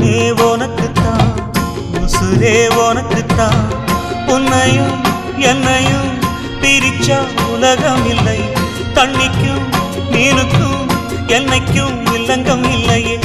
கண்ணே உனக்குத்தான் உசுரே உனக்குத்தான் உன்னையும் என்னையும் பிரிச்சா உலகம் இல்லை தண்ணிக்கும் மீனுக்கும் என்னைக்கும் இல்லங்கம் இல்லையே